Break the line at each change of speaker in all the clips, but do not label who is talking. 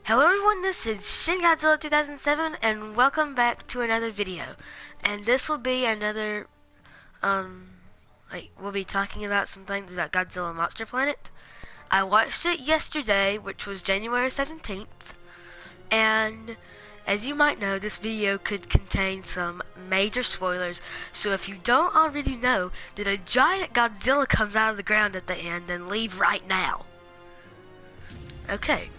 Hello everyone, this is Godzilla 2007 and welcome back to another video. And this will be another, we'll be talking about some things about Godzilla Monster Planet. I watched it yesterday, which was January 17th, and as you might know, this video could contain some major spoilers, so if you don't already know that a giant Godzilla comes out of the ground at the end, then leave right now. Okay.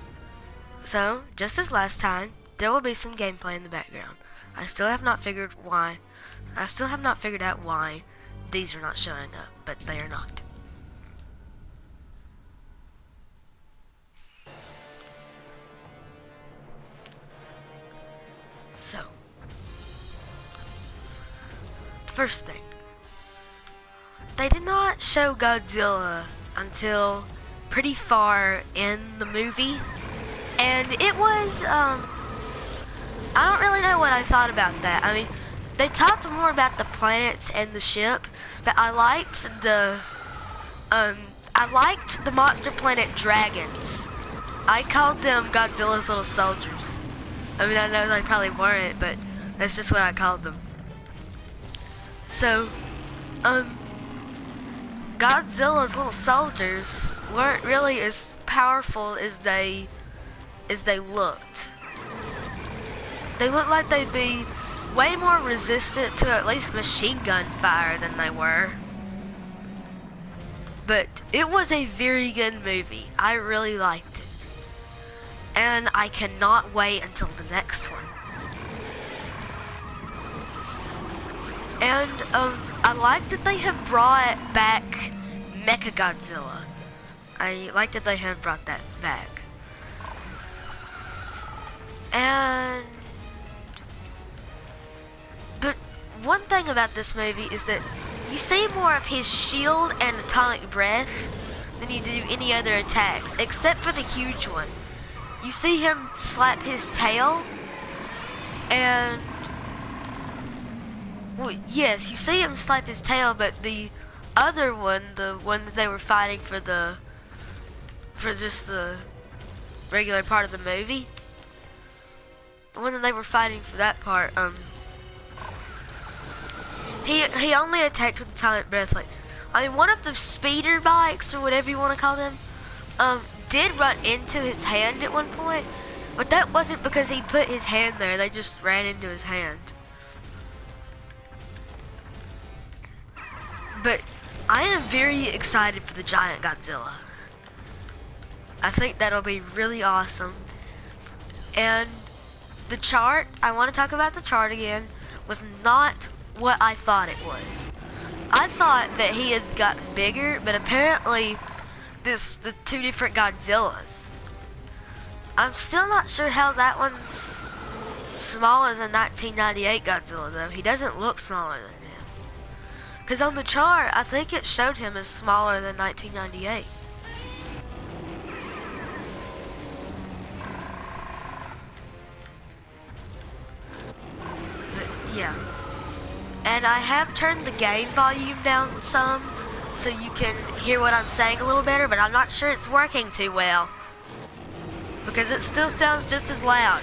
So, just as last time, there will be some gameplay in the background. I still have not figured out why these are not showing up, but they are not. So, first thing, they did not show Godzilla until pretty far in the movie. And it was, I don't really know what I thought about that. I mean, they talked more about the planets and the ship, but I liked the Monster Planet dragons. I called them Godzilla's little soldiers. I mean, I know they probably weren't, but that's just what I called them. So, Godzilla's little soldiers weren't really as powerful as they looked. They looked like they'd be way more resistant to at least machine gun fire than they were. But it was a very good movie. I really liked it. And I cannot wait until the next one. And I like that they have brought back Mechagodzilla. I like that they have brought that back. But one thing about this movie is that you see more of his shield and atomic breath than you do any other attacks, except for the huge one. You see him slap his tail, and well, yes, you see him slap his tail, but the other one, the one that they were fighting for just the regular part of the movie, the one that they were fighting for that part, he only attacked with atomic breath. Like, I mean, one of the speeder bikes, or whatever you want to call them, did run into his hand at one point, but that wasn't because he put his hand there. They just ran into his hand. But I am very excited for the giant Godzilla. I think that'll be really awesome. And the chart, I want to talk about the chart again, was not what I thought it was. I thought that he had gotten bigger, but apparently the two different Godzillas. I'm still not sure how that one's smaller than 1998 Godzilla though. He doesn't look smaller than him. Because on the chart, I think it showed him as smaller than 1998. Yeah, and I have turned the game volume down some so you can hear what I'm saying a little better, but I'm not sure it's working too well because it still sounds just as loud.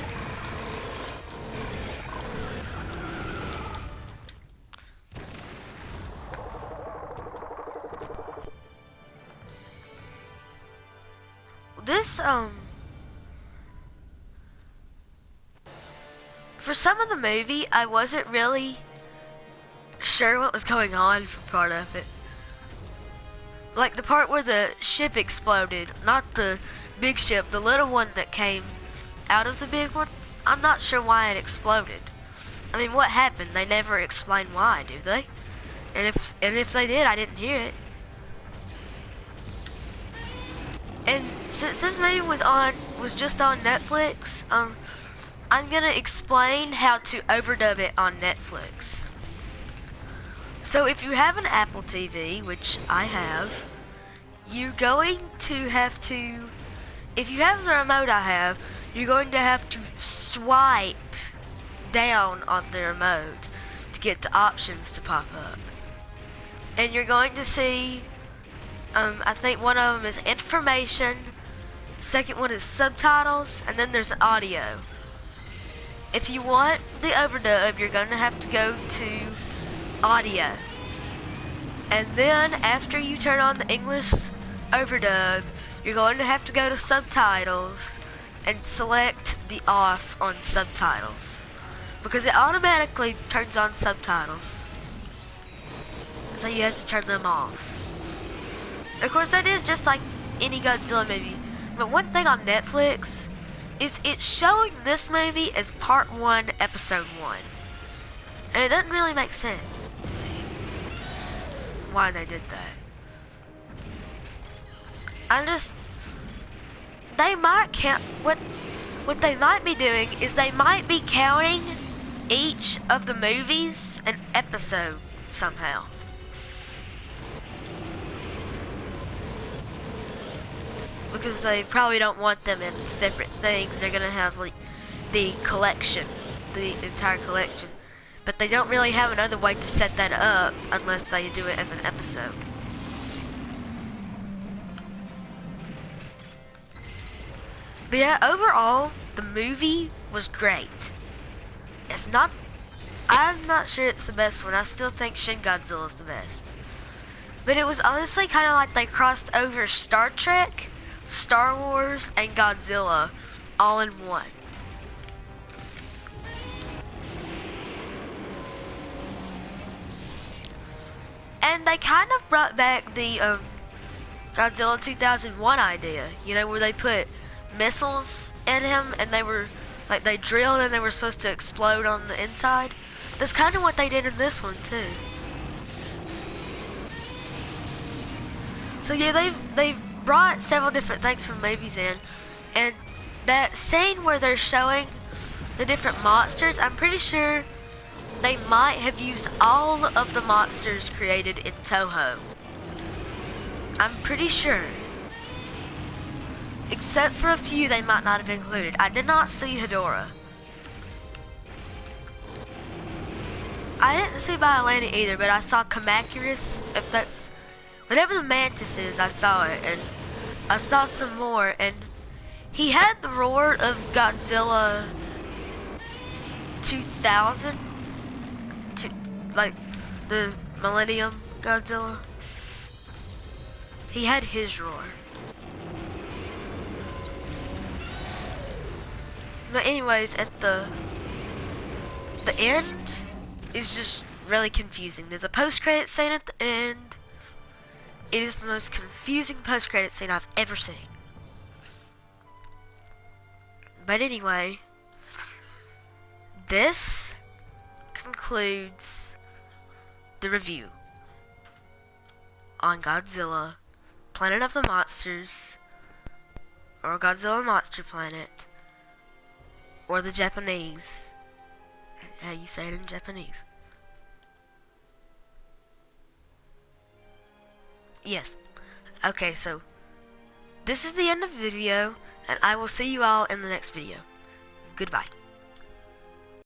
This for some of the movie, I wasn't really sure what was going on for part of it. Like the part where the ship exploded, not the big ship, the little one that came out of the big one. I'm not sure why it exploded. I mean, what happened? They never explain why, do they? And if they did, I didn't hear it. And since this movie was just on Netflix, I'm gonna explain how to overdub it on Netflix. So if you have an Apple TV, which I have, you're going to have to, if you have the remote I have, you're going to have to swipe down on the remote to get the options to pop up. And you're going to see, I think one of them is information, Second one is subtitles, and then there's audio. If you want the overdub, you're gonna have to go to audio. And then after you turn on the English overdub, you're going to have to go to subtitles and select the off on subtitles, because it automatically turns on subtitles. So you have to turn them off. Of course, that is just like any Godzilla movie. But one thing on Netflix is it's showing this movie as part 1, episode 1. And it doesn't really make sense to me why they did that. They might count, what they might be doing is they might be counting each of the movies an episode somehow. Because they probably don't want them in separate things. They're gonna have like the collection, the entire collection. But they don't really have another way to set that up unless they do it as an episode. But yeah, overall, the movie was great. I'm not sure it's the best one. I still think Shin Godzilla is the best. But it was honestly kind of like they crossed over Star Trek, Star Wars, and Godzilla all in one. And they kind of brought back the Godzilla 2001 idea, you know, where they put missiles in him and they drilled and they were supposed to explode on the inside. That's kind of what they did in this one too. So yeah, they've brought several different things from movies in, and that scene where they're showing the different monsters, I'm pretty sure they might have used all of the monsters created in Toho. I'm pretty sure. Except for a few they might not have included. I did not see Hedorah. I didn't see Biollante either, but I saw Kamacuras, if that's... whatever the mantis is, I saw it, and I saw some more, and he had the roar of Godzilla 2000, like the Millennium Godzilla. He had his roar. But anyways, at the end is just really confusing. There's a post-credit scene at the end. It is the most confusing post-credit scene I've ever seen. But anyway, this concludes the review on Godzilla, Planet of the Monsters, or Godzilla Monster Planet, or the Japanese, how you say it in Japanese. Yes. Okay, so this is the end of the video, and I will see you all in the next video. Goodbye.